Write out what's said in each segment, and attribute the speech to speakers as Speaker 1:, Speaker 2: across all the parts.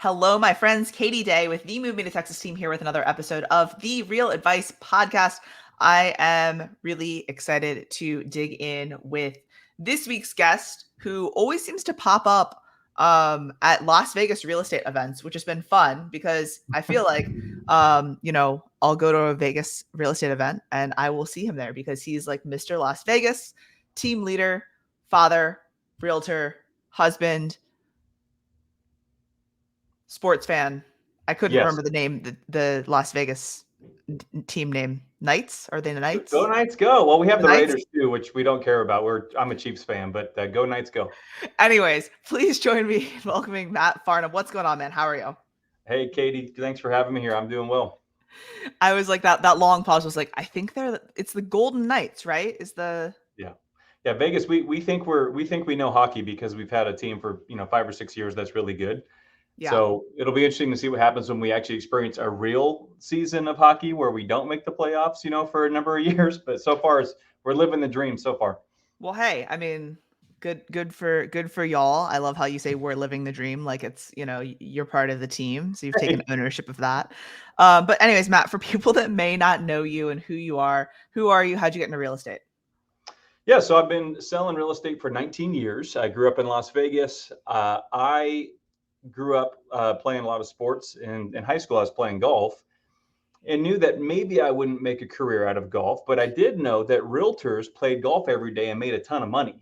Speaker 1: Hello, my friends. Katie Day with the Move Me to Texas team here with another episode of the Real Advice Podcast. I am really excited to dig in with this week's guest, who always seems to pop up at Las Vegas real estate events, which has been fun because I feel like, I'll go to a Vegas real estate event and I will see him there because he's like Mr. Las Vegas, team leader, father, realtor, husband, sports fan. I couldn't
Speaker 2: Yes.
Speaker 1: remember the name, the Las Vegas team name. Knights? Are they the
Speaker 2: Go
Speaker 1: Knights?
Speaker 2: Knights, go. Well, we have
Speaker 1: The
Speaker 2: the
Speaker 1: Knights?
Speaker 2: Raiders too, which we don't care about. I'm a Chiefs fan, but go Knights, go.
Speaker 1: Anyways, please join me in welcoming Matt Farnham. What's going on, man? How are you?
Speaker 2: Hey, Katie, thanks for having me here. I'm doing well.
Speaker 1: I was like that long pause was like, I think it's the Golden Knights, right? Is the
Speaker 2: Yeah, yeah. Vegas, we think we know hockey because we've had a team for 5 or 6 years that's really good.
Speaker 1: yeah.
Speaker 2: So it'll be interesting to see what happens when we actually experience a real season of hockey where we don't make the playoffs, for a number of years. But so far, we're living the dream so far.
Speaker 1: Well, hey, I mean, good for y'all. I love how you say we're living the dream, like it's, you're part of the team, so you've taken
Speaker 2: Hey.
Speaker 1: ownership of that. But anyways, Matt, for people that may not know you and who are you? How'd you get into real estate?
Speaker 2: Yeah, so I've been selling real estate for 19 years. I grew up in Las Vegas. I grew up playing a lot of sports. In high school, I was playing golf and knew that maybe I wouldn't make a career out of golf, but I did know that realtors played golf every day and made a ton of money.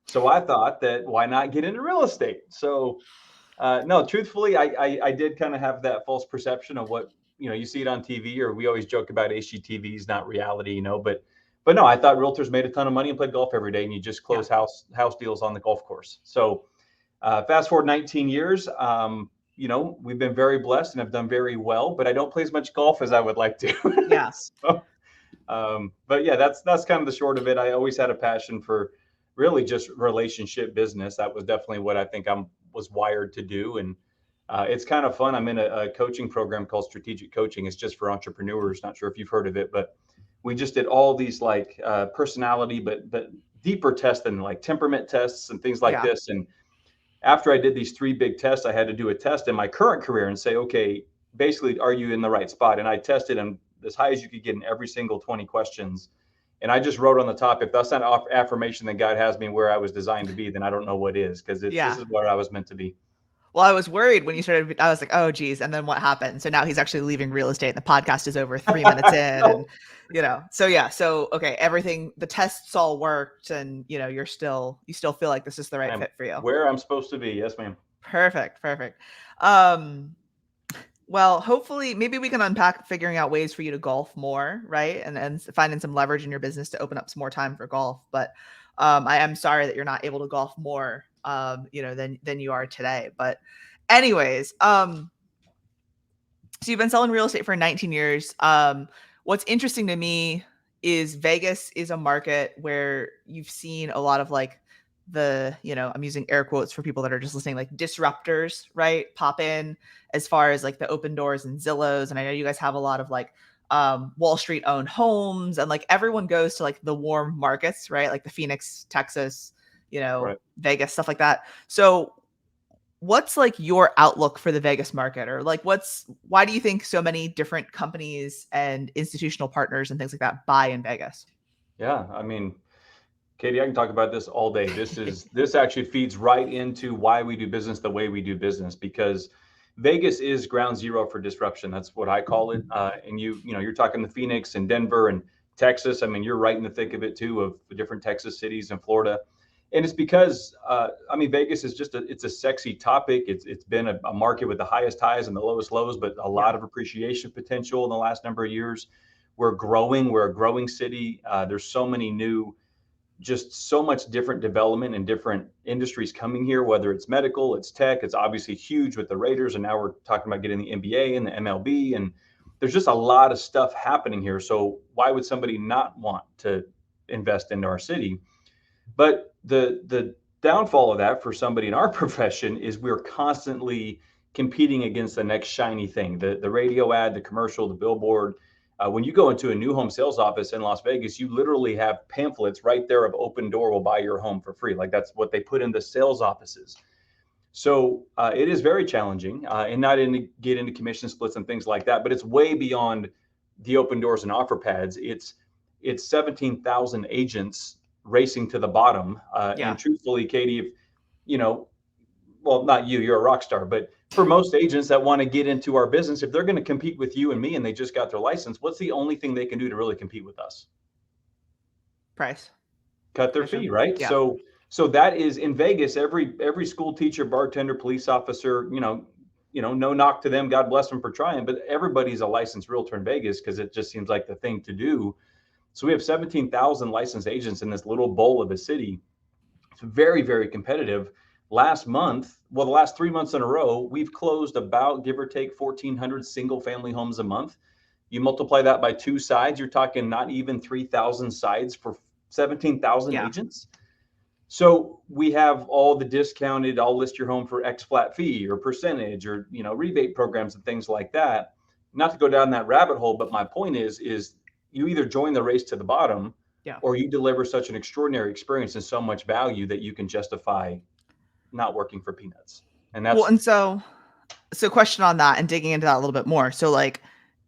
Speaker 2: So I thought that why not get into real estate? So no, truthfully, I did kind of have that false perception of what, you see it on TV, or we always joke about HGTV is not reality, but no, I thought realtors made a ton of money and played golf every day, and you just
Speaker 1: Yeah.
Speaker 2: close house deals on the golf course. So fast forward 19 years, we've been very blessed and have done very well, but I don't play as much golf as I would like to.
Speaker 1: Yeah.
Speaker 2: So, but yeah, that's kind of the short of it. I always had a passion for really just relationship business. That was definitely what I think was wired to do, and it's kind of fun. I'm in a coaching program called Strategic Coaching. It's just for entrepreneurs. Not sure if you've heard of it, but we just did all these like personality, but deeper tests than like temperament tests and things like
Speaker 1: Yeah.
Speaker 2: this. And after I did these 3 big tests, I had to do a test in my current career and say, okay, basically, are you in the right spot? And I tested them as high as you could get in every single 20 questions. And I just wrote on the top, if that's not affirmation that God has me where I was designed to be, then I don't know what is, because this
Speaker 1: Yeah.
Speaker 2: is where I was meant to be.
Speaker 1: Well, I was worried when you started. I was like, "Oh, geez!" And then what happened? So now he's actually leaving real estate, and the podcast is over 3 minutes in, and
Speaker 2: No,
Speaker 1: So yeah. So okay, everything the tests all worked, and you still feel like this is the right
Speaker 2: I'm
Speaker 1: fit for you.
Speaker 2: where I'm supposed to be. Yes, ma'am.
Speaker 1: Perfect. Perfect. Um, well, hopefully, maybe we can unpack figuring out ways for you to golf more, right? And finding some leverage in your business to open up some more time for golf. But I am sorry that you're not able to golf more, than you are today. But anyways, so you've been selling real estate for 19 years. What's interesting to me is Vegas is a market where you've seen a lot of like I'm using air quotes for people that are just listening, like disruptors, right? Pop in as far as like the Open Doors and Zillows. And I know you guys have a lot of like Wall Street owned homes, and like everyone goes to like the warm markets, right? Like the Phoenix, Texas,
Speaker 2: Right.
Speaker 1: Vegas, stuff like that. So what's like your outlook for the Vegas market, or like why do you think so many different companies and institutional partners and things like that buy in Vegas?
Speaker 2: Yeah. I mean, Katie, I can talk about this all day. This actually feeds right into why we do business the way we do business, because Vegas is ground zero for disruption. That's what I call it. And you're talking the Phoenix and Denver and Texas. I mean, you're right in the thick of it too, of the different Texas cities and Florida. And it's because Vegas is it's a sexy topic. It's been a market with the highest highs and the lowest lows, but a
Speaker 1: Yeah.
Speaker 2: lot of appreciation potential in the last number of years. We're growing. We're a growing city. There's so many new, just so much different development and different industries coming here, whether it's medical, it's tech, it's obviously huge with the Raiders. And now we're talking about getting the NBA and the MLB. And there's just a lot of stuff happening here. So why would somebody not want to invest into our city? But the downfall of that for somebody in our profession is we're constantly competing against the next shiny thing, the radio ad, the commercial, the billboard. When you go into a new home sales office in Las Vegas, you literally have pamphlets right there of Open Door will buy your home for free. Like that's what they put in the sales offices. So it is very challenging, and not get into commission splits and things like that. But it's way beyond the open doors and offer pads. It's 17,000 agents racing to the bottom. And
Speaker 1: Yeah.
Speaker 2: truthfully, Katie, if you know, well, not you, you're a rock star, but for most agents that want to get into our business, if they're going to compete with you and me, and they just got their license, what's the only thing they can do to really compete with us?
Speaker 1: Price.
Speaker 2: Cut their
Speaker 1: Commission.
Speaker 2: fee, right?
Speaker 1: Yeah.
Speaker 2: So that is in Vegas. Every school teacher, bartender, police officer, no knock to them. God bless them for trying, but everybody's a licensed realtor in Vegas because it just seems like the thing to do. So we have 17,000 licensed agents in this little bowl of a city. It's very, very competitive. Last month, well, the last 3 months in a row, we've closed about, give or take, 1,400 single family homes a month. You multiply that by two sides, you're talking not even 3,000 sides for 17,000
Speaker 1: Yeah.
Speaker 2: agents. So we have all the discounted, I'll list your home for X flat fee or percentage or, rebate programs and things like that. Not to go down that rabbit hole, but my point is you either join the race to the bottom,
Speaker 1: Yeah.
Speaker 2: or you deliver such an extraordinary experience and so much value that you can justify not working for peanuts. And
Speaker 1: Well,
Speaker 2: that's
Speaker 1: and so question on that and digging into that a little bit more. So like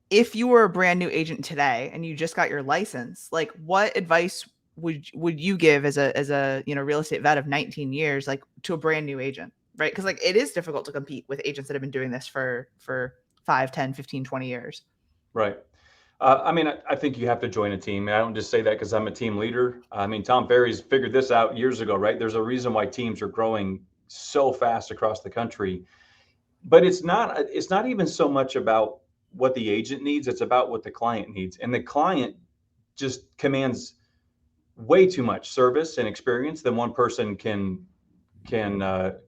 Speaker 1: if you were a brand new agent today and you just got your license, like what advice would you give as a real estate vet of 19 years, like to a brand new agent, right? Because like it is difficult to compete with agents that have been doing this for 5, 10, 15, 20 years.
Speaker 2: right. I mean, I think you have to join a team. And I don't just say that because I'm a team leader. I mean, Tom Ferry's figured this out years ago, right? There's a reason why teams are growing so fast across the country. But it's not even so much about what the agent needs, it's about what the client needs. And the client just commands way too much service and experience than one person can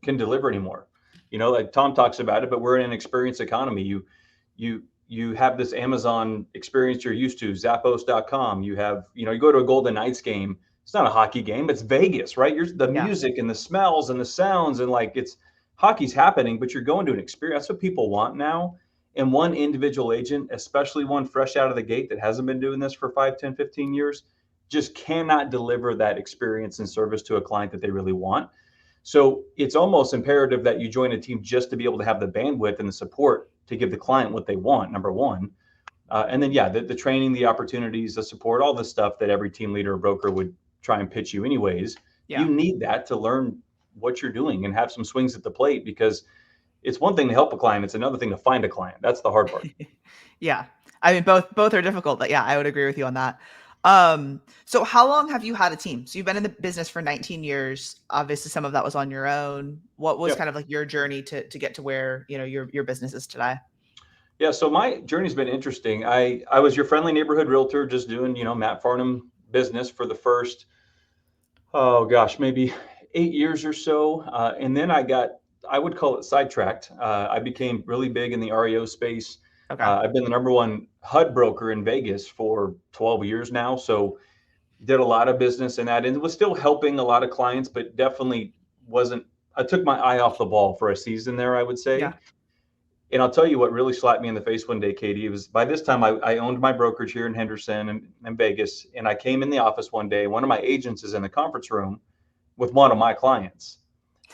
Speaker 2: deliver anymore. Like Tom talks about it, but we're in an experience economy. You have this Amazon experience you're used to, Zappos.com. You go to a Golden Knights game. It's not a hockey game. It's Vegas, right? The
Speaker 1: Yeah.
Speaker 2: music and the smells and the sounds, and like it's hockey's happening, but you're going to an experience. That's what people want now. And one individual agent, especially one fresh out of the gate that hasn't been doing this for 5, 10, 15 years, just cannot deliver that experience and service to a client that they really want. So it's almost imperative that you join a team just to be able to have the bandwidth and the support to give the client what they want, number one. And then, yeah, the training, the opportunities, the support, all the stuff that every team leader or broker would try and pitch you anyways.
Speaker 1: Yeah.
Speaker 2: You need that to learn what you're doing and have some swings at the plate, because it's one thing to help a client. It's another thing to find a client. That's the hard part.
Speaker 1: Yeah. I mean, both are difficult, but yeah, I would agree with you on that. So how long have you had a team? So you've been in the business for 19 years. Obviously, some of that was on your own. What was
Speaker 2: Yep.
Speaker 1: kind of like your journey to get to where, your business is today?
Speaker 2: Yeah, so my journey's been interesting. I was your friendly neighborhood realtor, just doing, Matt Farnham business for the first, oh gosh, maybe 8 years or so. And then I would call it sidetracked. I became really big in the REO space.
Speaker 1: Okay.
Speaker 2: I've been the number one HUD broker in Vegas for 12 years now. So did a lot of business in that, and was still helping a lot of clients, but definitely I took my eye off the ball for a season there, I would
Speaker 1: Yeah.
Speaker 2: say. And I'll tell you what really slapped me in the face one day, Katie. It was by this time I owned my brokerage here in Henderson and Vegas. And I came in the office one day. One of my agents is in the conference room with one of my clients.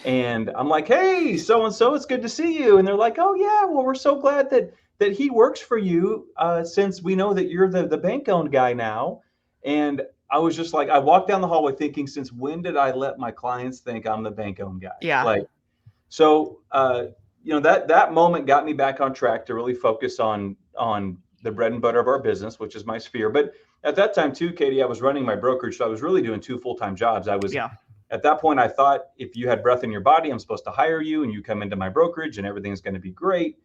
Speaker 2: And I'm like, hey, so and so, it's good to see you. And they're like, oh, yeah, well, we're so glad that he works for you, since we know that you're the bank owned guy now. And I was just like, I walked down the hallway thinking, since when did I let my clients think I'm the bank owned guy?
Speaker 1: Yeah.
Speaker 2: Like, so, that moment got me back on track to really focus on the bread and butter of our business, which is my sphere. But at that time too, Katie, I was running my brokerage, so I was really doing 2 full-time jobs.
Speaker 1: Yeah.
Speaker 2: At that point, I thought, if you had breath in your body, I'm supposed to hire you, and you come into my brokerage, and everything's going to be great.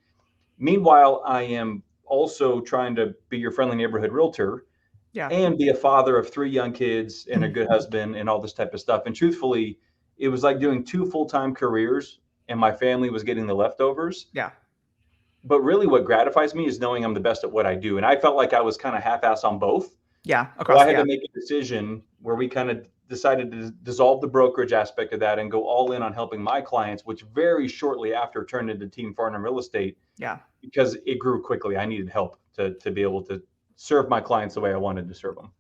Speaker 2: Meanwhile, I am also trying to be your friendly neighborhood realtor,
Speaker 1: Yeah.
Speaker 2: and be a father of 3 young kids and a good husband and all this type of stuff. And truthfully, it was like doing 2 full-time careers, and my family was getting the leftovers.
Speaker 1: Yeah.
Speaker 2: But really what gratifies me is knowing I'm the best at what I do. And I felt like I was kind of half-ass on both.
Speaker 1: Yeah.
Speaker 2: So I
Speaker 1: Across.
Speaker 2: had
Speaker 1: Yeah.
Speaker 2: to make a decision where we kind of decided to dissolve the brokerage aspect of that and go all in on helping my clients, which very shortly after turned into Team Farnham Real Estate,
Speaker 1: Yeah.
Speaker 2: because it grew quickly. I needed help to be able to serve my clients the way I wanted to serve them.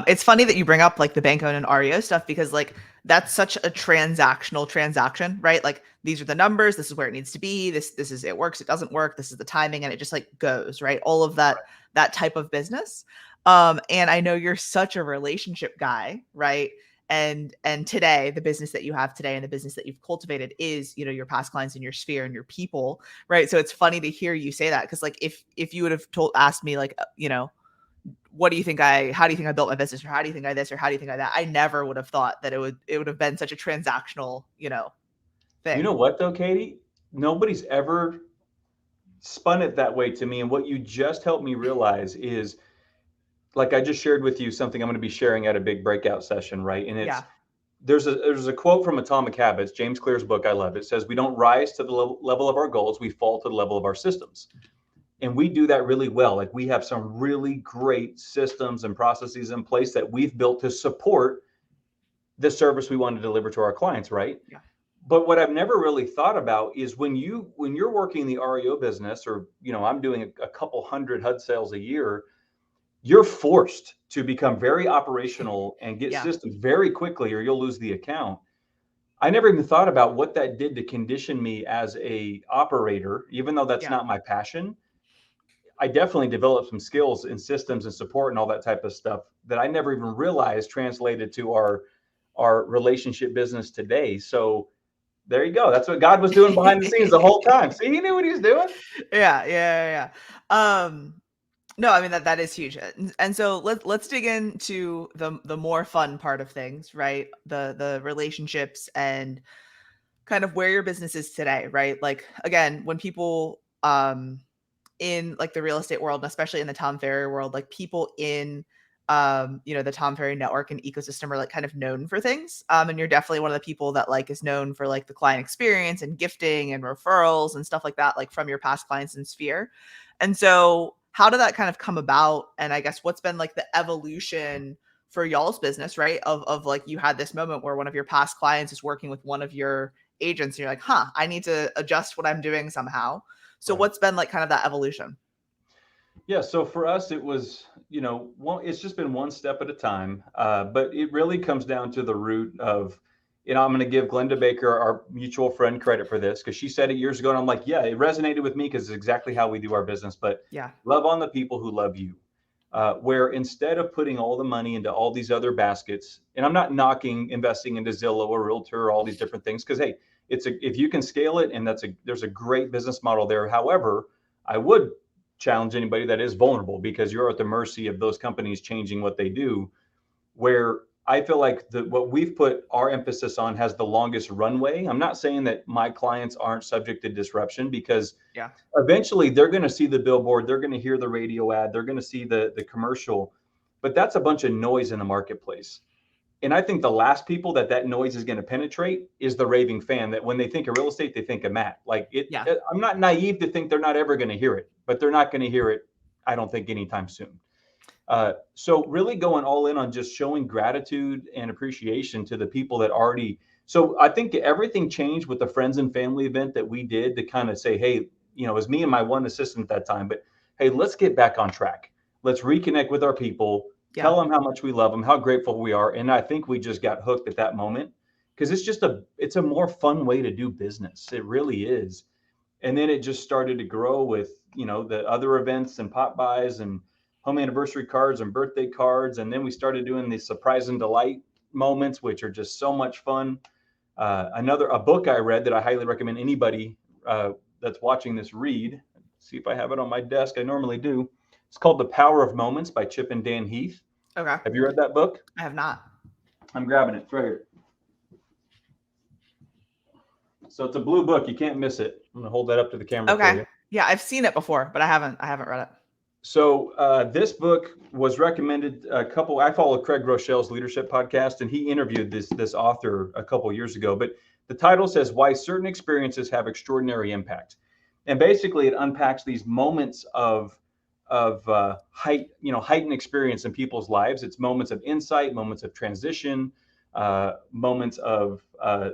Speaker 1: It's funny that you bring up like the bank owned and REO stuff, because like that's such a transactional transaction, right? Like these are the numbers, this is where it needs to be, this is it works, it doesn't work, this is the timing, and it just like goes, right? All of that type of business. And I know you're such a relationship guy, right? And today, the business that you have today and the business that you've cultivated is, you know, your past clients and your sphere and your people, right? So it's funny to hear you say that, because like if you would have asked me like, you know, how do you think I built my business, or how do you think I this, or how do you think I that, I never would have thought that it would have been such a transactional, you know,
Speaker 2: You
Speaker 1: thing.
Speaker 2: know what though, Katie? Nobody's ever spun it that way to me. And what you just helped me realize is, like I just shared with you something I'm going to be sharing at a big breakout session, right? And it's
Speaker 1: Yeah.
Speaker 2: there's a quote from Atomic Habits, James Clear's book. I love it. It says, "We don't rise to the level of our goals; we fall to the level of our systems." And we do that really well. Like we have some really great systems and processes in place that we've built to support the service we want to deliver to our clients, right?
Speaker 1: Yeah.
Speaker 2: But what I've never really thought about is when you're working the REO business, or I'm doing a couple hundred HUD sales a year, you're forced to become very operational and get
Speaker 1: Yeah.
Speaker 2: systems very quickly, or you'll lose the account. I never even thought about what that did to condition me as a operator, even though that's
Speaker 1: Yeah.
Speaker 2: not my passion. I definitely developed some skills in systems and support and all that type of stuff that I never even realized translated to our relationship business today. So there you go. That's what God was doing behind the scenes the whole time. See, he knew what he's doing.
Speaker 1: Yeah, yeah, no, I mean that is huge. And so let's dig into the more fun part of things, right? The relationships and kind of where your business is today, right? Like again, when people in like the real estate world, and especially in the Tom Ferry world, like people in you know, the Tom Ferry network and ecosystem are like kind of known for things. And you're definitely one of the people that like is known for like the client experience and gifting and referrals and stuff like that, like from your past clients and sphere. And so how did that kind of come about? And I guess what's been like the evolution for y'all's business, right? Of like you had this moment where one of your past clients is working with one of your agents and you're like, huh, I need to adjust what I'm doing somehow. So
Speaker 2: Right.
Speaker 1: what's been like kind of that evolution?
Speaker 2: Yeah. So for us, it was, it's just been one step at a time. But it really comes down to the root of, I'm going to give Glenda Baker, our mutual friend, credit for this, because she said it years ago. And I'm like, yeah, it resonated with me because it's exactly how we do our business. But
Speaker 1: Yeah.
Speaker 2: love on the people who love you. Where instead of putting all the money into all these other baskets, and I'm not knocking investing into Zillow or Realtor or all these different things, because hey, if you can scale it, and there's a great business model there. However, I would challenge anybody that is vulnerable, because you're at the mercy of those companies changing what they do. Where I feel like what we've put our emphasis on has the longest runway. I'm not saying that my clients aren't subject to disruption, because
Speaker 1: Yeah.
Speaker 2: eventually they're going to see the billboard, they're going to hear the radio ad, they're going to see the commercial, but that's a bunch of noise in the marketplace. And I think the last people that noise is going to penetrate is the raving fan, that when they think of real estate, they think of Matt. Like
Speaker 1: Yeah.
Speaker 2: I'm not naive to think they're not ever going to hear it, but they're not going to hear it, I don't think, anytime soon. So really going all in on just showing gratitude and appreciation to the people that already. So I think everything changed with the friends and family event that we did, to kind of say, hey, it was me and my one assistant at that time, but hey, let's get back on track. Let's reconnect with our people,
Speaker 1: Yeah.
Speaker 2: tell them how much we love them, how grateful we are. And I think we just got hooked at that moment, because it's a more fun way to do business. It really is. And then it just started to grow with the other events and pop buys and home anniversary cards and birthday cards. And then we started doing these surprise and delight moments, which are just so much fun. A book I read that I highly recommend anybody that's watching this read. See if I have it on my desk. I normally do. It's called The Power of Moments by Chip and Dan Heath.
Speaker 1: Okay.
Speaker 2: Have you read that book?
Speaker 1: I have not.
Speaker 2: I'm grabbing it. It's right here. So it's a blue book. You can't miss it. I'm gonna hold that up to the camera for
Speaker 1: Okay.
Speaker 2: you.
Speaker 1: Yeah, I've seen it before, but I haven't read it.
Speaker 2: So this book was recommended a couple. I follow Craig Rochelle's leadership podcast, and he interviewed this author a couple years ago. But the title says "Why Certain Experiences Have Extraordinary Impact," and basically it unpacks these moments of heightened experience in people's lives. It's moments of insight, moments of transition, moments of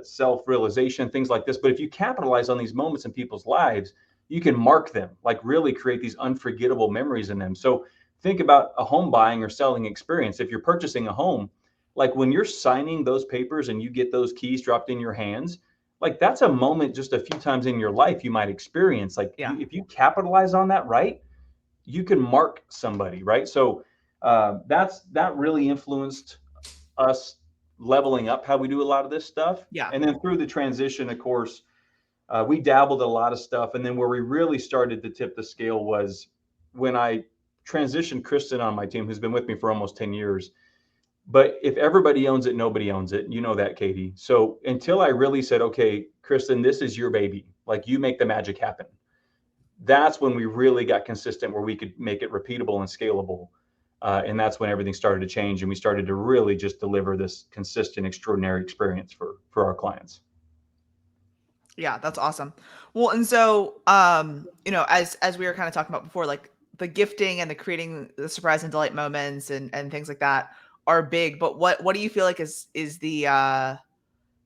Speaker 2: self-realization, things like this. But if you capitalize on these moments in people's lives, you can mark them, like really create these unforgettable memories in them. So think about a home buying or selling experience. If you're purchasing a home, like when you're signing those papers and you get those keys dropped in your hands, like that's a moment just a few times in your life you might experience. Like
Speaker 1: Yeah.
Speaker 2: if you capitalize on that right, you can mark somebody, right? So that really influenced us leveling up how we do a lot of this stuff.
Speaker 1: Yeah.
Speaker 2: And then through the transition, of course, we dabbled a lot of stuff. And then where we really started to tip the scale was when I transitioned Kristen on my team, who's been with me for almost 10 years. But if everybody owns it, nobody owns it. You know that, Katie. So until I really said, okay, Kristen, this is your baby, like you make the magic happen. That's when we really got consistent where we could make it repeatable and scalable. And that's when everything started to change. And we started to really just deliver this consistent, extraordinary experience for our clients.
Speaker 1: Yeah, that's awesome. Well, and so as we were kind of talking about before, like the gifting and the creating the surprise and delight moments and things like that are big, but what do you feel like is the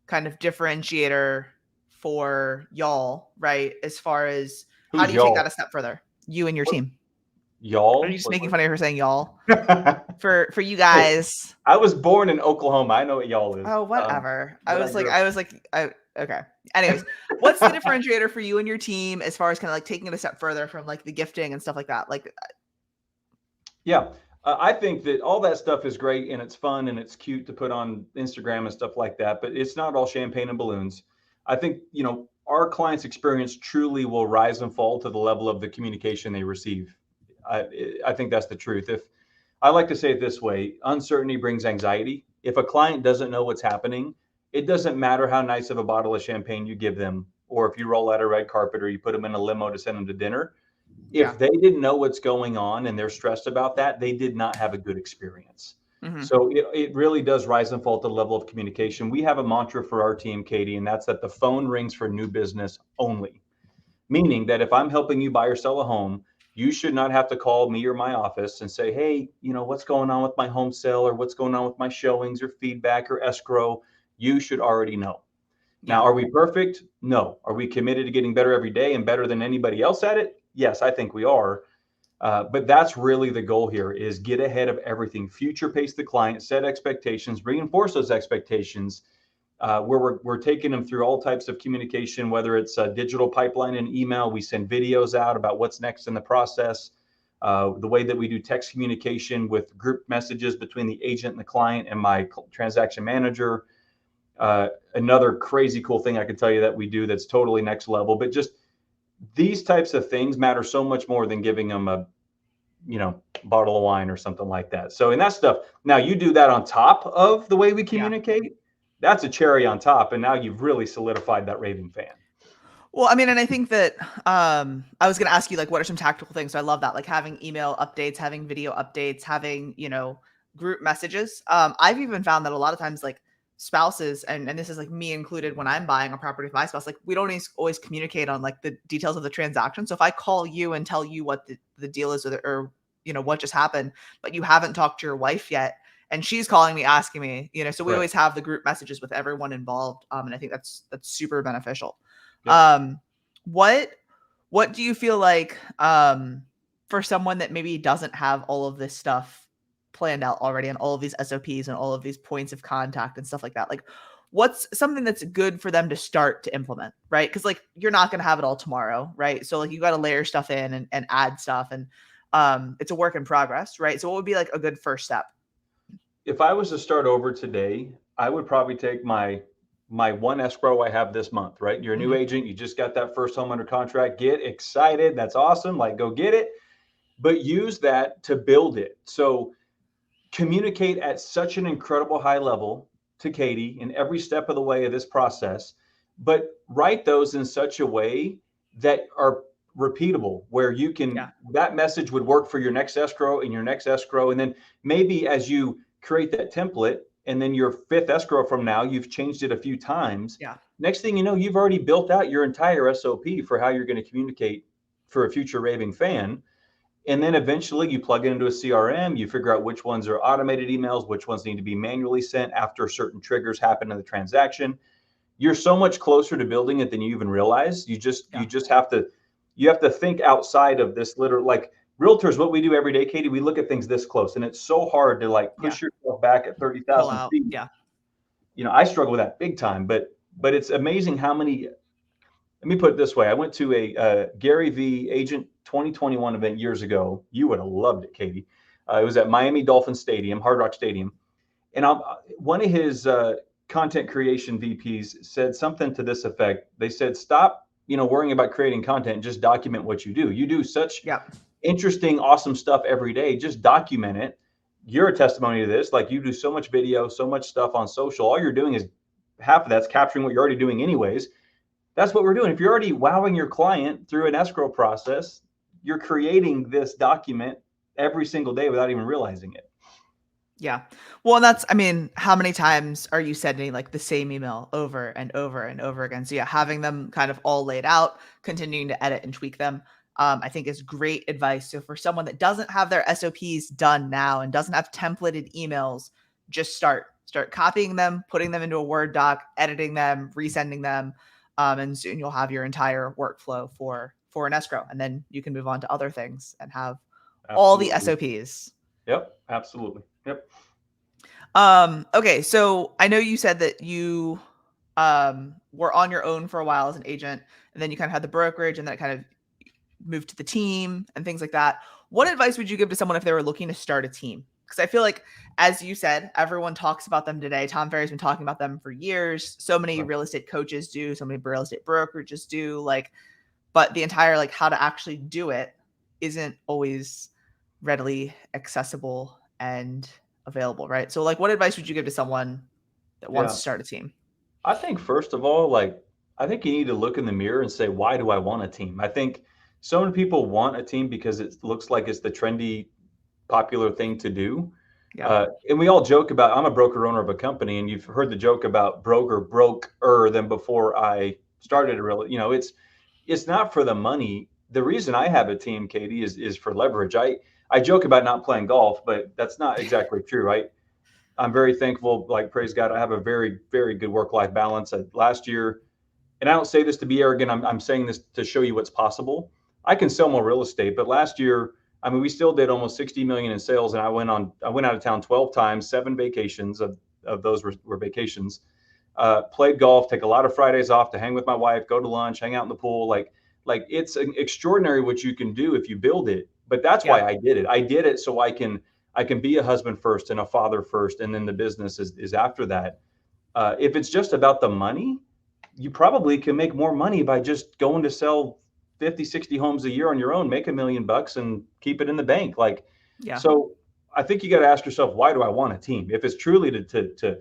Speaker 1: kind of differentiator for y'all, right? As far as how
Speaker 2: Who's
Speaker 1: do you take that
Speaker 2: y'all?
Speaker 1: a step further? You and your team. Are you
Speaker 2: Y'all?
Speaker 1: just making fun of her saying y'all?
Speaker 2: Hey,
Speaker 1: For you guys.
Speaker 2: I was born in Oklahoma. I know what y'all is.
Speaker 1: Oh, whatever.
Speaker 2: But I grew up.
Speaker 1: Okay. Anyways, what's the differentiator for you and your team as far as kind of like taking it a step further from like the gifting and stuff like that? Like,
Speaker 2: Yeah, I think that all that stuff is great and it's fun and it's cute to put on Instagram and stuff like that, but it's not all champagne and balloons. I think, our clients' experience truly will rise and fall to the level of the communication they receive. I think that's the truth. If I like to say it this way, uncertainty brings anxiety. If a client doesn't know what's happening, it doesn't matter how nice of a bottle of champagne you give them, or if you roll out a red carpet or you put them in a limo to send them to dinner.
Speaker 1: yeah.
Speaker 2: If they didn't know what's going on and they're stressed about that, they did not have a good experience.
Speaker 1: Hmm.
Speaker 2: So it really does rise and fall to the level of communication. We have a mantra for our team, Katie, and that's that the phone rings for new business only. Meaning that if I'm helping you buy or sell a home, you should not have to call me or my office and say, hey, what's going on with my home sale or what's going on with my showings or feedback or escrow. You should already know. Now,
Speaker 1: Yeah.
Speaker 2: are we perfect? No. Are we committed to getting better every day and better than anybody else at it? Yes, I think we are. But that's really the goal here is get ahead of everything, future pace the client, set expectations, reinforce those expectations, where we're taking them through all types of communication, whether it's a digital pipeline and email, we send videos out about what's next in the process, the way that we do text communication with group messages between the agent and the client and my transaction manager. Another crazy cool thing I can tell you that we do that's totally next level, but just these types of things matter so much more than giving them a bottle of wine or something like that. So in that stuff, now you do that on top of the way we
Speaker 1: Yeah.
Speaker 2: communicate. That's a cherry on top, and now you've really solidified that raving fan.
Speaker 1: Well, I mean, and I think that I was going to ask you like what are some tactical things. So I love that, like having email updates, having video updates, having group messages. I've even found that a lot of times like spouses and this is like me included when I'm buying a property with my spouse, like we don't always communicate on like the details of the transaction. So if I call you and tell you what the deal is with it, or what just happened, but you haven't talked to your wife yet and she's calling me asking me, so we
Speaker 2: Right.
Speaker 1: always have the group messages with everyone involved. And I think that's super beneficial.
Speaker 2: Yep.
Speaker 1: What what do you feel like for someone that maybe doesn't have all of this stuff planned out already and all of these SOPs and all of these points of contact and stuff like that? Like what's something that's good for them to start to implement, right? Because like you're not going to have it all tomorrow, right? So like you got to layer stuff in and add stuff, and it's a work in progress, right? So what would be like a good first step?
Speaker 2: If I was to start over today, I would probably take my one escrow I have this month, right? You're a new
Speaker 1: Mhm.
Speaker 2: agent, you just got that first home under contract, get excited. That's awesome. Like go get it, but use that to build it. So communicate at such an incredible high level to Katie in every step of the way of this process, but write those in such a way that are repeatable, where you can,
Speaker 1: Yeah.
Speaker 2: that message would work for your next escrow and your next escrow. And then maybe as you create that template and then your fifth escrow from now, you've changed it a few times.
Speaker 1: Yeah.
Speaker 2: Next thing you know, you've already built out your entire SOP for how you're going to communicate for a future raving fan. And then eventually you plug it into a CRM, you figure out which ones are automated emails, which ones need to be manually sent after certain triggers happen in the transaction. You're so much closer to building it than you even realize. You just
Speaker 1: Yeah.
Speaker 2: have to think outside of this literal, like realtors, what we do every day, Katie, we look at things this close, and it's so hard to like
Speaker 1: Yeah.
Speaker 2: push yourself back at
Speaker 1: Pull
Speaker 2: 30,000
Speaker 1: out.
Speaker 2: feet.
Speaker 1: Yeah.
Speaker 2: I struggle with that big time, but it's amazing how many. Let me put it this way: I went to a Gary V Agent 2021 event years ago. You would have loved it, Katie. It was at Miami Dolphin Stadium, Hard Rock Stadium, and one of his content creation VPs said something to this effect. They said, "Stop, worrying about creating content. Just document what you do. You do such
Speaker 1: Yeah.
Speaker 2: interesting, awesome stuff every day. Just document it. You're a testimony to this. Like you do so much video, so much stuff on social. All you're doing is half of that's capturing what you're already doing, anyways. That's what we're doing. If you're already wowing your client through an escrow process, you're creating this document every single day without even realizing it."
Speaker 1: Yeah. Well, and that's, I mean, how many times are you sending like the same email over and over and over again? So yeah, having them kind of all laid out, continuing to edit and tweak them, I think is great advice. So for someone that doesn't have their SOPs done now and doesn't have templated emails, just start copying them, putting them into a Word doc, editing them, resending them, and soon you'll have your entire workflow for an escrow, and then you can move on to other things and have all the
Speaker 2: Absolutely.
Speaker 1: SOPs.
Speaker 2: Yep. Absolutely. Yep.
Speaker 1: Okay, so I know you said that you were on your own for a while as an agent, and then you kind of had the brokerage, and then it kind of moved to the team and things like that. What advice would you give to someone if they were looking to start a team? Because I feel like, as you said, everyone talks about them today. Tom Ferry's been talking about them for years. So many
Speaker 2: Right.
Speaker 1: real estate coaches do, so many real estate brokerages do. Like, but the entire like how to actually do it isn't always readily accessible and available, right? So like what advice would you give to someone that wants
Speaker 2: Yeah.
Speaker 1: to start a team?
Speaker 2: I think first of all, I think you need to look in the mirror and say, why do I want a team? I think so many people want a team because it looks like it's the trendy, popular thing to do.
Speaker 1: Yeah.
Speaker 2: And we all joke about, I'm a broker owner of a company, and you've heard the joke about broker broke-er than before I started a real, it's not for the money. The reason I have a team, Katie, is for leverage. I joke about not playing golf, but that's not exactly true, right? I'm very thankful, like praise God, I have a very, very good work-life balance. Last year, and I don't say this to be arrogant, I'm saying this to show you what's possible. I can sell more real estate, but last year, I mean, we still did almost 60 million in sales, and I went out of town 12 times, 7 vacations of those were vacations. Played golf, take a lot of Fridays off to hang with my wife, go to lunch, hang out in the pool. Like it's extraordinary what you can do if you build it. But that's
Speaker 1: Yeah.
Speaker 2: why I did it. I did it so I can be a husband first and a father first, and then the business is after that. If it's just about the money, you probably can make more money by just going to sell 50, 60 homes a year on your own, make $1 million and keep it in the bank.
Speaker 1: Yeah.
Speaker 2: So I think you got to ask yourself, why do I want a team? If it's truly to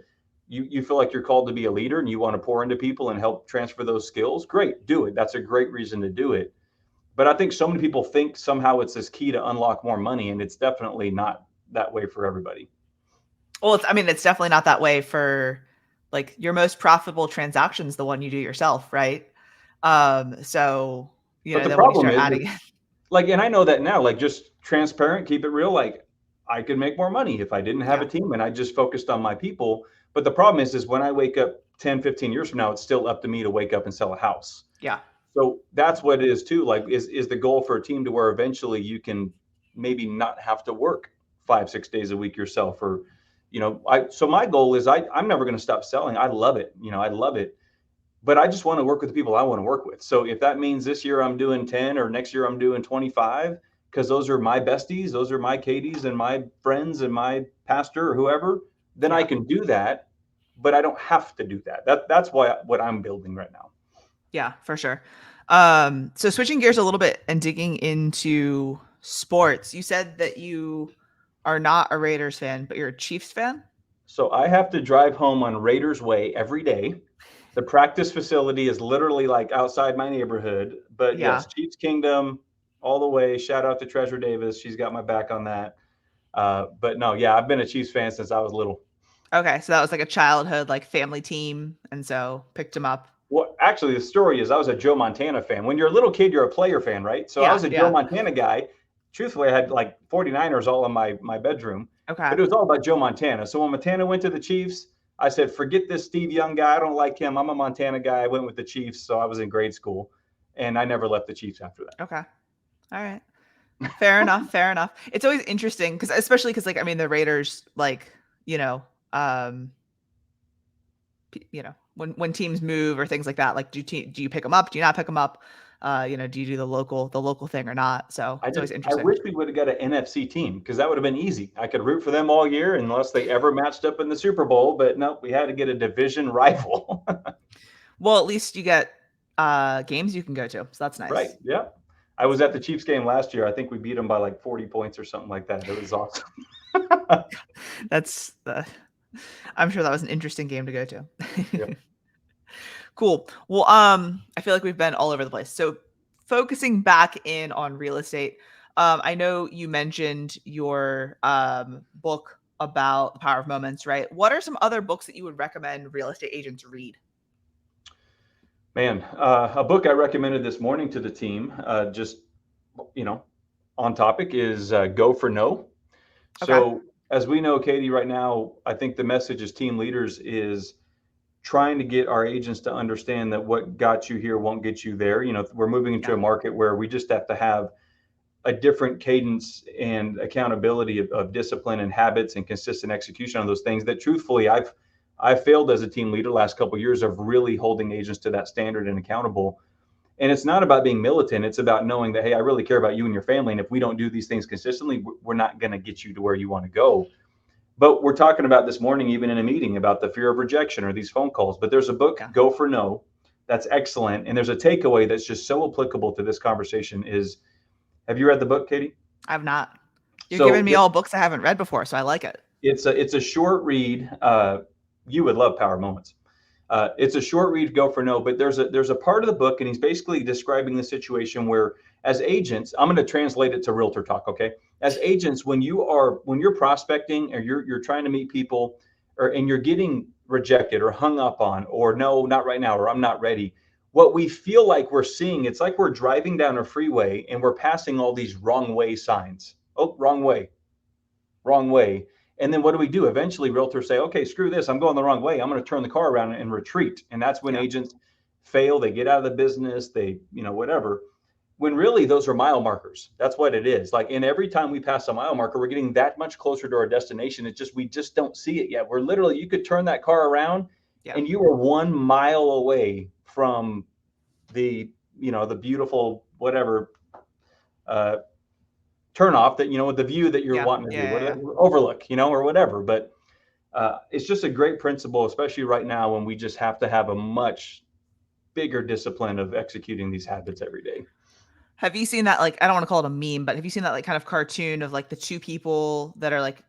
Speaker 2: you feel like you're called to be a leader and you want to pour into people and help transfer those skills, great, do it. That's a great reason to do it. But I think so many people think somehow it's this key to unlock more money, and it's definitely not that way for everybody.
Speaker 1: Well, I mean, it's definitely not that way for like your most profitable transactions, the one you do yourself, right? So,
Speaker 2: But the
Speaker 1: then when you
Speaker 2: problem
Speaker 1: start
Speaker 2: is,
Speaker 1: adding in,
Speaker 2: and I know that now, just transparent, keep it real. I could make more money if I didn't have a
Speaker 1: yeah,
Speaker 2: team and I just focused on my people. But the problem is when I wake up 10, 15 years from now, it's still up to me to wake up and sell a house.
Speaker 1: yeah,
Speaker 2: So that's what it is too. Is the goal for a team to where eventually you can maybe not have to work 5, 6 days a week yourself, or, so my goal is I'm never going to stop selling. I love it. I love it, but I just want to work with the people I want to work with. So if that means this year I'm doing 10 or next year I'm doing 25, because those are my besties, those are my Katie's and my friends and my pastor or whoever, then I
Speaker 1: yeah,
Speaker 2: can do that, but I don't have to do that. That's what I'm building right now.
Speaker 1: yeah, for sure. So switching gears a little bit and digging into sports, you said that you are not a Raiders fan, but you're a Chiefs fan.
Speaker 2: So I have to drive home on Raiders Way every day. The practice facility is literally like outside my neighborhood. But
Speaker 1: Yeah.
Speaker 2: yes, Chiefs Kingdom all the way. Shout out to Treasure Davis. She's got my back on that. But no, yeah, I've been a Chiefs fan since I was little.
Speaker 1: Okay, so that was like a childhood like family team, and so picked him up.
Speaker 2: Well, actually, the story is I was a Joe Montana fan. When you're a little kid, you're a player fan, right? So I
Speaker 1: Yeah,
Speaker 2: was a Joe
Speaker 1: yeah.
Speaker 2: Montana guy. Truthfully, I had like 49ers all in my bedroom,
Speaker 1: Okay.
Speaker 2: but it was all about Joe Montana. So when Montana went to the Chiefs, I said, forget this Steve Young guy. I don't like him. I'm a Montana guy. I went with the Chiefs. So I was in grade school, and I never left the Chiefs after that.
Speaker 1: Okay. All right. Fair enough. Fair enough. It's always interesting because, especially because, like, I mean, the Raiders, like, um, when teams move or things like that, like, do you pick them up? Do you not pick them up? Do you do the local thing or not? So it's always
Speaker 2: I
Speaker 1: interesting.
Speaker 2: wish we would have got an NFC team because that would have been easy. I could root for them all year unless they ever matched up in the Super Bowl. But no, we had to get a division rival.
Speaker 1: Well, at least you get games you can go to, so that's
Speaker 2: Right.
Speaker 1: nice.
Speaker 2: Yeah. I was at the Chiefs game last year. I think we beat them by like 40 points or something like that. It was awesome.
Speaker 1: That's I'm sure that was an interesting game to go to.
Speaker 2: Yep.
Speaker 1: Cool. Well, I feel like we've been all over the place. So focusing back in on real estate, I know you mentioned your book about the power of moments, right? What are some other books that you would recommend real estate agents read?
Speaker 2: Man, a book I recommended this morning to the team, just, you know, on topic is Go for No.
Speaker 1: Okay.
Speaker 2: So, as we know, Katie, right now, I think the message as team leaders is trying to get our agents to understand that what got you here won't get you there. We're moving into
Speaker 1: Yeah.
Speaker 2: a market where we just have to have a different cadence and accountability of discipline and habits and consistent execution on those things that truthfully I've failed as a team leader the last couple of years of really holding agents to that standard and accountable. And it's not about being militant. It's about knowing that, hey, I really care about you and your family. And if we don't do these things consistently, we're not going to get you to where you want to go. But we're talking about this morning, even in a meeting, about the fear of rejection or these phone calls. But there's a book,
Speaker 1: Yeah.
Speaker 2: Go for No, that's excellent. And there's a takeaway that's just so applicable to this conversation is, have you read the book, Katie?
Speaker 1: I've not. You're giving
Speaker 2: So
Speaker 1: me all books I haven't read before, so I like it.
Speaker 2: it's a short read. You would love Power Moments. It's a short read, Go for No, but there's a part of the book, and he's basically describing the situation where, as agents, I'm going to translate it to realtor talk. Okay, as agents, when you're prospecting or you're trying to meet people, and you're getting rejected or hung up on, or no, not right now, or I'm not ready. What we feel like we're seeing, it's like we're driving down a freeway and we're passing all these wrong way signs. Oh, wrong way, wrong way. And then what do we do? Eventually, realtors say, okay, screw this. I'm going the wrong way. I'm going to turn the car around and retreat. And that's when
Speaker 1: Yeah.
Speaker 2: agents fail. They get out of the business, whatever. When really those are mile markers. That's what it is. Like, and every time we pass a mile marker, we're getting that much closer to our destination. It's just, we just don't see it yet. We're literally, you could turn that car around
Speaker 1: Yeah.
Speaker 2: and you are 1 mile away from the beautiful, whatever, turn off that, with the view that you're
Speaker 1: Yeah.
Speaker 2: wanting to do,
Speaker 1: Yeah. Yeah.
Speaker 2: overlook, or whatever. But it's just a great principle, especially right now when we just have to have a much bigger discipline of executing these habits every day.
Speaker 1: Have you seen that, like, I don't want to call it a meme, but have you seen that, like, kind of cartoon of, like, the two people that are, like,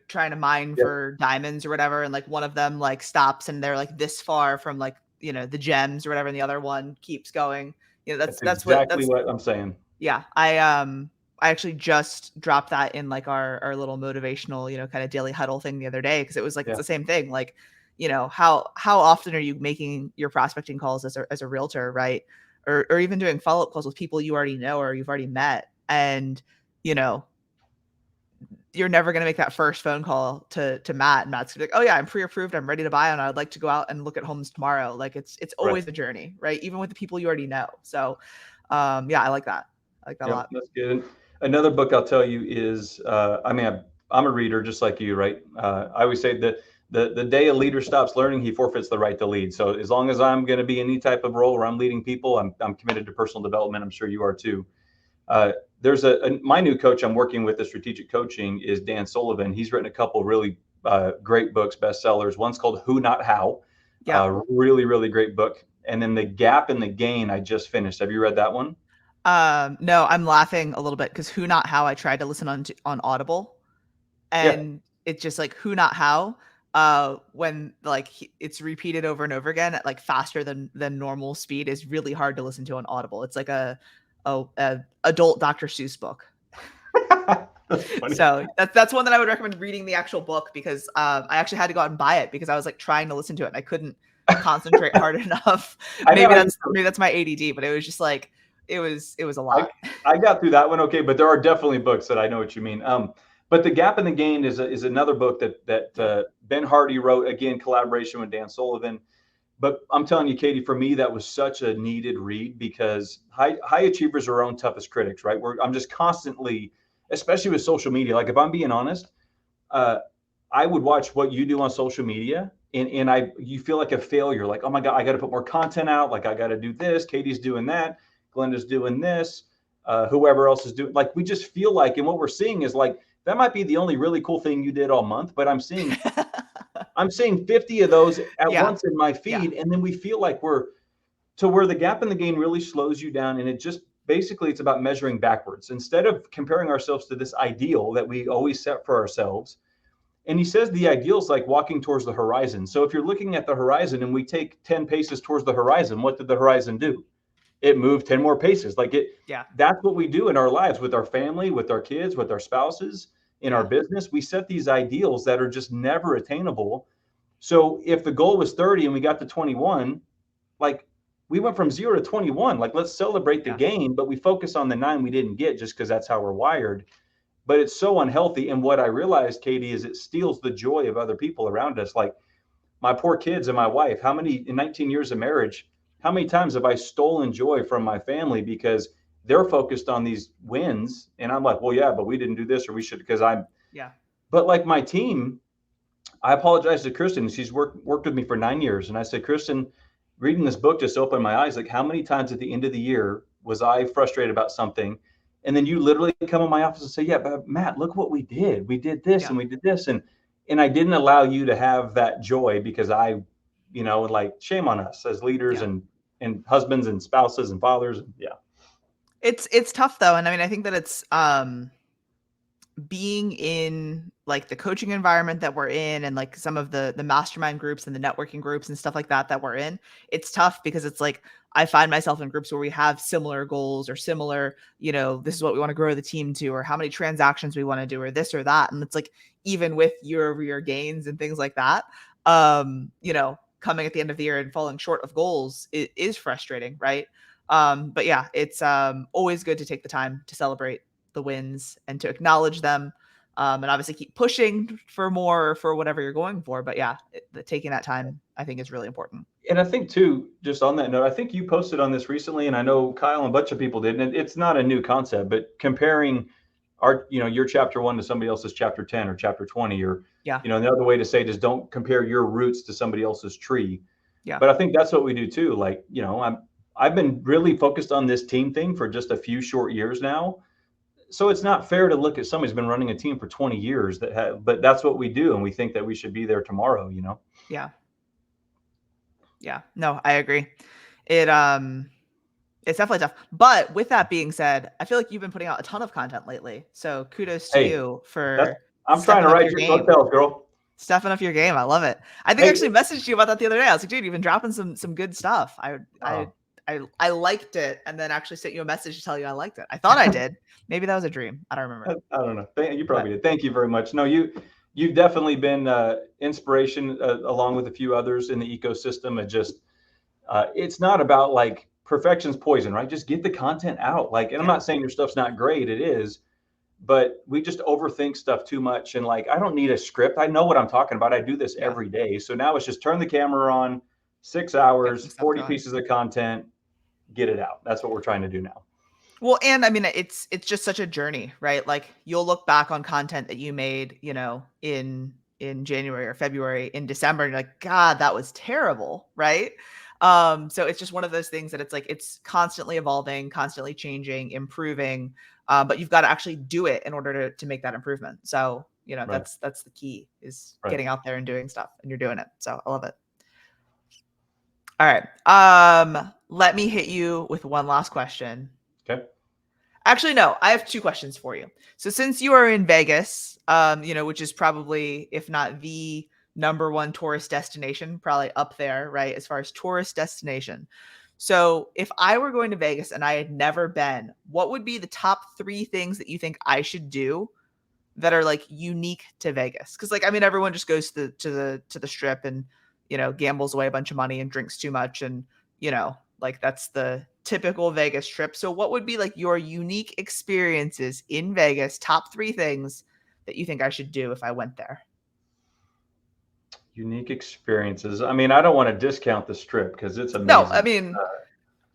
Speaker 1: trying to mine
Speaker 2: Yep.
Speaker 1: for diamonds or whatever, and, like, one of them, like, stops and they're, like, this far from, like, the gems or whatever, and the other one keeps going.
Speaker 2: That's
Speaker 1: That's
Speaker 2: exactly what I'm saying.
Speaker 1: yeah. I actually just dropped that in, like, our little motivational, kind of daily huddle thing the other day, because it was like, it's
Speaker 2: Yeah,
Speaker 1: the same thing. Like, how often are you making your prospecting calls as a realtor, right? Or even doing follow-up calls with people you already know or you've already met. And, you know, you're never gonna make that first phone call to Matt, and Matt's gonna be like, "Oh yeah, I'm pre-approved, I'm ready to buy, and I'd like to go out and look at homes tomorrow." Like, it's
Speaker 2: right.
Speaker 1: always a journey, right? Even with the people you already know. So, yeah, I like that. I like that a
Speaker 2: Yep,
Speaker 1: lot.
Speaker 2: that's good. Another book I'll tell you is, I'm a reader just like you, right? I always say that the day a leader stops learning, he forfeits the right to lead. So as long as I'm going to be in any type of role where I'm leading people, I'm committed to personal development. I'm sure you are too. There's my new coach I'm working with, the strategic coaching, is Dan Sullivan. He's written a couple really great books, bestsellers. One's called Who Not How,
Speaker 1: Yeah.
Speaker 2: really, really great book. And then The Gap and the Gain I just finished. Have you read that one?
Speaker 1: No, I'm laughing a little bit because Who Not How I tried to listen on Audible,
Speaker 2: Yeah.
Speaker 1: and it's just like Who Not How. When, like, it's repeated over and over again at, like, faster than normal speed, is really hard to listen to on Audible. It's like a adult Dr. Seuss book.
Speaker 2: That's funny.
Speaker 1: So that's one that I would recommend reading the actual book, because I actually had to go out and buy it because I was, like, trying to listen to it and I couldn't concentrate hard enough.
Speaker 2: I know
Speaker 1: Maybe
Speaker 2: how you
Speaker 1: that's my ADD, but it was just like it was a
Speaker 2: I
Speaker 1: lot.
Speaker 2: I got through that one okay, but there are definitely books that I know what you mean. But The Gap and the Gain is another book that
Speaker 1: Yeah.
Speaker 2: Ben Hardy wrote, again, collaboration with Dan Sullivan. But I'm telling you, Katie, for me, that was such a needed read because high achievers are our own toughest critics, right? I'm just constantly, especially with social media. Like if I'm being honest, uh, I would watch what you do on social media, and you feel like a failure. Like, oh my God, I got to put more content out. Like I got to do this. Katie's doing that. Glenda's doing this. Whoever else is doing. Like we just feel like, and what we're seeing is like that might be the only really cool thing you did all month, but I'm seeing 50 of those at
Speaker 1: Yeah.
Speaker 2: once in my
Speaker 1: Yeah.
Speaker 2: feed, and then we feel like we're to where the gap in the gain really slows you down, and it just basically it's about measuring backwards instead of comparing ourselves to this ideal that we always set for ourselves. And he says the ideal is like walking towards the horizon. So if you're looking at the horizon and we take 10 paces towards the horizon, what did the horizon do? It moved 10 more paces. Like it,
Speaker 1: Yeah.
Speaker 2: that's what we do in our lives with our family, with our kids, with our spouses, in our
Speaker 1: Yeah.
Speaker 2: business. We set these ideals that are just never attainable. So if the goal was 30 and we got to 21, like we went from 0 to 21, like let's celebrate the
Speaker 1: Yeah.
Speaker 2: gain, but we focus on the 9 we didn't get just because that's how we're wired. But it's so unhealthy. And what I realized, Katie, is it steals the joy of other people around us. Like my poor kids and my wife, how many in 19 years of marriage, how many times have I stolen joy from my family because they're focused on these wins? And I'm like, well, yeah, but we didn't do this or we should because
Speaker 1: Yeah.
Speaker 2: but like my team, I apologized to Kristen. She's worked with me for 9 years. And I said, Kristen, reading this book just opened my eyes. Like, how many times at the end of the year was I frustrated about something? And then you literally come in my office and say, yeah, but Matt, look what we did. We did this
Speaker 1: Yeah.
Speaker 2: and we did this. And I didn't allow you to have that joy because like shame on us as leaders
Speaker 1: Yeah.
Speaker 2: and husbands and spouses and fathers. Yeah.
Speaker 1: It's tough though. And I mean, I think that it's being in like the coaching environment that we're in and like some of the mastermind groups and the networking groups and stuff like that we're in, it's tough because it's like I find myself in groups where we have similar goals or similar, this is what we want to grow the team to, or how many transactions we want to do, or this or that. And it's like, even with year over year gains and things like that, coming at the end of the year and falling short of goals, it is frustrating, right? But yeah, it's always good to take the time to celebrate the wins and to acknowledge them, and obviously keep pushing for more or for whatever you're going for. But yeah, taking that time, I think, is really important.
Speaker 2: And I think too, just on that note, I think you posted on this recently, and I know Kyle and a bunch of people did, and it's not a new concept, but comparing your chapter 1 to somebody else's chapter 10 or chapter 20, or,
Speaker 1: Yeah.
Speaker 2: another way to say it is don't compare your roots to somebody else's tree.
Speaker 1: Yeah.
Speaker 2: But I think that's what we do too. Like, I've been really focused on this team thing for just a few short years now. So it's not fair to look at somebody who's been running a team for 20 years but that's what we do. And we think that we should be there tomorrow.
Speaker 1: Yeah. Yeah. No, I agree. It's definitely tough. But with that being said, I feel like you've been putting out a ton of content lately. So kudos to
Speaker 2: Hey,
Speaker 1: you
Speaker 2: that's,
Speaker 1: for
Speaker 2: I'm trying to
Speaker 1: stepping up
Speaker 2: ride
Speaker 1: your
Speaker 2: your
Speaker 1: game.
Speaker 2: coattails, girl.
Speaker 1: Stepping up your game. I love it. I think I
Speaker 2: Hey,
Speaker 1: actually messaged you about that the other day. I was like, dude, you've been dropping some good stuff. I liked it, and then actually sent you a message to tell you I liked it. I thought I did. Maybe that was a dream. I don't remember.
Speaker 2: I don't know. You probably
Speaker 1: But
Speaker 2: did. Thank you very much. No, you've definitely been inspiration along with a few others in the ecosystem. It's not about like perfection's poison, right? Just get the content out. Like, and I'm
Speaker 1: yeah,
Speaker 2: not saying your stuff's not great. It is, but we just overthink stuff too much. And like, I don't need a script. I know what I'm talking about. I do this
Speaker 1: yeah,
Speaker 2: every day. So now it's just turn the camera on, 6
Speaker 1: get
Speaker 2: hours,
Speaker 1: some stuff
Speaker 2: 40
Speaker 1: going.
Speaker 2: pieces of content, get it out. That's what we're trying to do now.
Speaker 1: Well, and I mean, it's just such a journey, right? Like you'll look back on content that you made, in January or February, in December, and you're like, God, that was terrible, right? So it's just one of those things that it's like it's constantly evolving, constantly changing, improving. But you've got to actually do it in order to make that improvement. So,
Speaker 2: Right.
Speaker 1: that's the key, is
Speaker 2: Right.
Speaker 1: getting out there and doing stuff, and you're doing it. So I love it. All right. Let me hit you with one last question.
Speaker 2: Okay.
Speaker 1: Actually, no, I have two questions for you. So since you are in Vegas, which is probably, if not the number one tourist destination, probably up there, right? As far as tourist destination. So if I were going to Vegas and I had never been, what would be the top 3 things that you think I should do that are like unique to Vegas? Because like, I mean, everyone just goes to the strip and, gambles away a bunch of money and drinks too much. And, like that's the typical Vegas trip. So what would be like your unique experiences in Vegas, top 3 things that you think I should do if I went there?
Speaker 2: Unique experiences. I mean, I don't want to discount the Strip because it's
Speaker 1: No, I
Speaker 2: amazing.
Speaker 1: mean,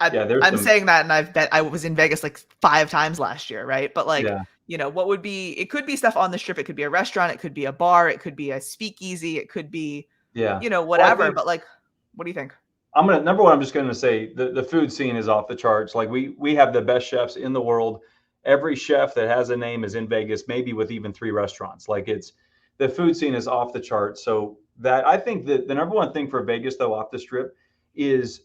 Speaker 2: Yeah, there's
Speaker 1: I'm
Speaker 2: some.
Speaker 1: saying that, and I've bet I was in Vegas like 5 times last year, right? But like,
Speaker 2: Yeah,
Speaker 1: what would be? It could be stuff on the strip. It could be a restaurant. It could be a bar. It could be a speakeasy. It could be,
Speaker 2: yeah. Well, I
Speaker 1: whatever.
Speaker 2: think
Speaker 1: But like, what do you think?
Speaker 2: number one. I'm just gonna say the food scene is off the charts. Like we have the best chefs in the world. Every chef that has a name is in Vegas, maybe with even 3 restaurants. Like it's the food scene is off the charts. So that I think that the number one thing for Vegas though off the strip is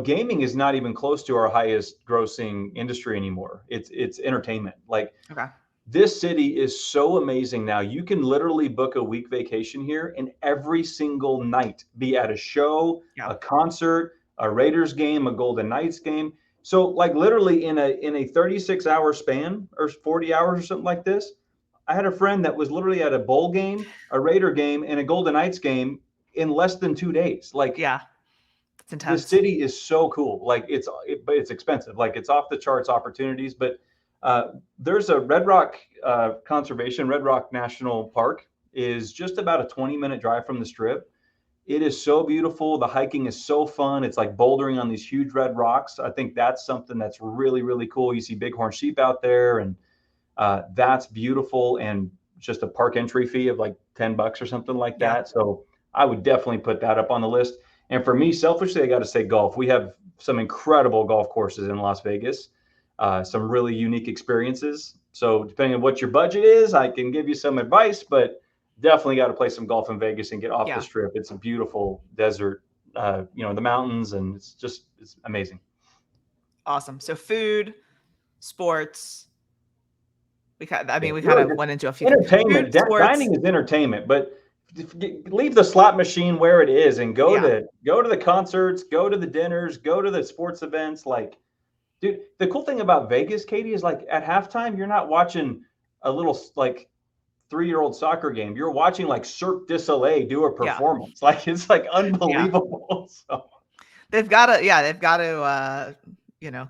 Speaker 2: gaming is not even close to our highest grossing industry anymore. It's entertainment. Like
Speaker 1: Okay.
Speaker 2: this city is so amazing now. You can literally book a week vacation here and every single night be at a show,
Speaker 1: Yeah.
Speaker 2: a concert, a Raiders game, a Golden Knights game. So like literally in a 36-hour span or 40 hours or something like this, I had a friend that was literally at a bowl game, a Raider game, and a Golden Knights game in less than 2 days. Like
Speaker 1: Yeah. It's
Speaker 2: the
Speaker 1: intense.
Speaker 2: city is so cool. Like but it's expensive. Like it's off the charts opportunities. But there's a Red Rock conservation. Red Rock National Park is just about a 20-minute drive from the Strip. It is so beautiful. The hiking is so fun. It's like bouldering on these huge red rocks. I think that's something that's really really cool. You see bighorn sheep out there, and that's beautiful. And just a park entry fee of like $10 or something like
Speaker 1: Yeah.
Speaker 2: that. So I would definitely put that up on the list. And for me, selfishly, I got to say golf. We have some incredible golf courses in Las Vegas, some really unique experiences. So depending on what your budget is, I can give you some advice, but definitely got to play some golf in Vegas and get off the
Speaker 1: Yeah.
Speaker 2: strip. It's a beautiful desert, the mountains, and it's amazing.
Speaker 1: Awesome. So food, sports.
Speaker 2: Yeah,
Speaker 1: We kind
Speaker 2: really
Speaker 1: of
Speaker 2: good.
Speaker 1: went into a few things.
Speaker 2: Entertainment,
Speaker 1: Food, sports.
Speaker 2: dining is entertainment, but leave the slot machine where it is and
Speaker 1: Yeah.
Speaker 2: go to the concerts, go to the dinners, go to the sports events. Like, dude, the cool thing about Vegas, Katie, is like at halftime, you're not watching a little like 3-year-old soccer game. You're watching like Cirque du Soleil do a
Speaker 1: Yeah.
Speaker 2: performance. Like it's like
Speaker 1: Yeah.
Speaker 2: unbelievable. So
Speaker 1: They've got to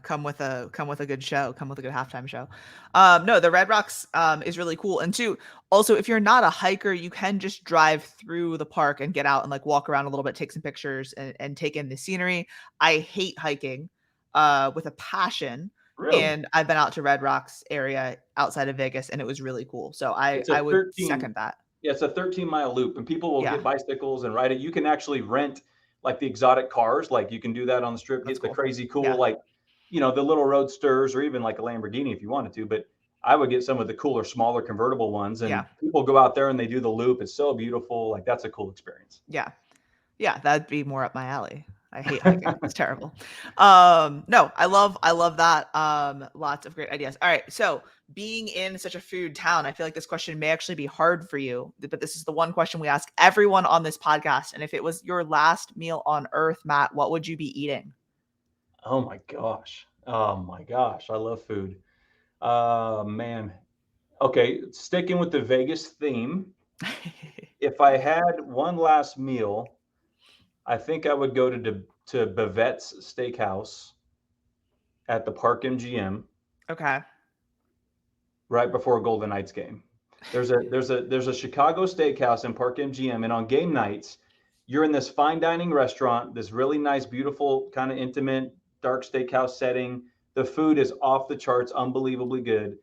Speaker 1: come with a good show, come with a good halftime show. No, the Red Rocks is really cool. And two, also if you're not a hiker, you can just drive through the park and get out and like walk around a little bit, take some pictures and take in the scenery. I hate hiking with a passion.
Speaker 2: really,
Speaker 1: And I've been out to Red Rocks area outside of Vegas and it was really cool. So
Speaker 2: it's a
Speaker 1: I would
Speaker 2: 13
Speaker 1: second that.
Speaker 2: Yeah, it's a 13-mile loop, and people will
Speaker 1: Yeah,
Speaker 2: get bicycles and ride it. You can actually rent like the exotic cars, like you can do that on the strip,
Speaker 1: that's
Speaker 2: get the
Speaker 1: cool.
Speaker 2: crazy cool,
Speaker 1: Yeah.
Speaker 2: like, the little roadsters or even like a Lamborghini if you wanted to. But I would get some of the cooler, smaller convertible ones, and
Speaker 1: Yeah.
Speaker 2: people go out there and they do the loop. It's so beautiful. Like, that's a cool experience.
Speaker 1: Yeah. Yeah, that'd be more up my alley. I hate hiking. It's terrible. No, I love that. Lots of great ideas. All right. So being in such a food town, I feel like this question may actually be hard for you, but this is the one question we ask everyone on this podcast. And if it was your last meal on earth, Matt, what would you be eating?
Speaker 2: Oh my gosh. Oh my gosh. I love food. Man. Okay. Sticking with the Vegas theme, if I had one last meal, I think I would go to Bavette's Steakhouse at the Park MGM
Speaker 1: Okay.
Speaker 2: right before a Golden Knights game. There's a Chicago steakhouse in Park MGM, and on game nights, you're in this fine dining restaurant, this really nice, beautiful, kind of intimate, dark steakhouse setting. The food is off the charts, unbelievably good,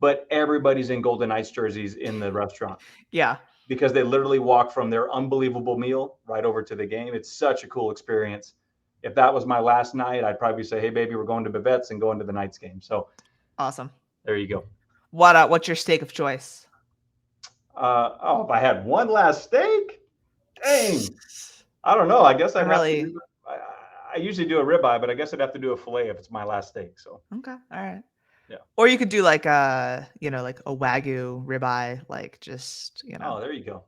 Speaker 2: but everybody's in Golden Knights jerseys in the restaurant
Speaker 1: Yeah.
Speaker 2: because they literally walk from their unbelievable meal right over to the game. It's such a cool experience. If that was my last night, I'd probably say, "Hey, baby, we're going to Bavette's and going to the Knights game." So
Speaker 1: Awesome.
Speaker 2: there you go.
Speaker 1: What's your steak of choice?
Speaker 2: If I had one last steak, dang, I don't know. I guess
Speaker 1: I'm
Speaker 2: I'd have to
Speaker 1: really
Speaker 2: do. I usually do a ribeye, but I guess I'd have to do a fillet if it's my last steak. So
Speaker 1: okay. All right.
Speaker 2: yeah.
Speaker 1: Or you could do like like a Wagyu ribeye, like just.
Speaker 2: Oh, there you go.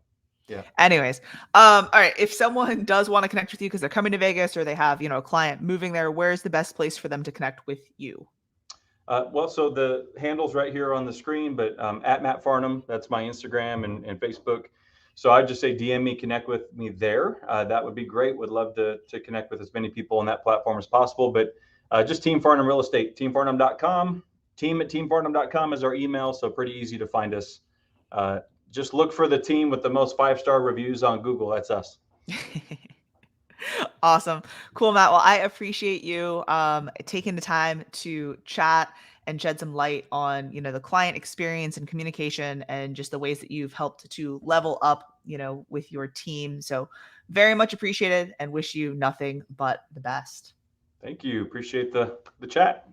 Speaker 2: Yeah.
Speaker 1: Anyways, all right. If someone does want to connect with you because they're coming to Vegas or they have, a client moving there, where's the best place for them to connect with you?
Speaker 2: Well, so the handle's right here on the screen, but at Matt Farnham, that's my Instagram and Facebook. So I'd just say DM me, connect with me there. That would be great. Would love to connect with as many people on that platform as possible. But just Team Farnham Real Estate, teamfarnham.com. Team@teamfarnham.com is our email. So pretty easy to find us just look for the team with the most 5-star reviews on Google. That's us.
Speaker 1: Awesome. Cool, Matt. Well, I appreciate you taking the time to chat and shed some light on, the client experience and communication and just the ways that you've helped to level up, with your team. So very much appreciated and wish you nothing but the best.
Speaker 2: Thank you. Appreciate the chat.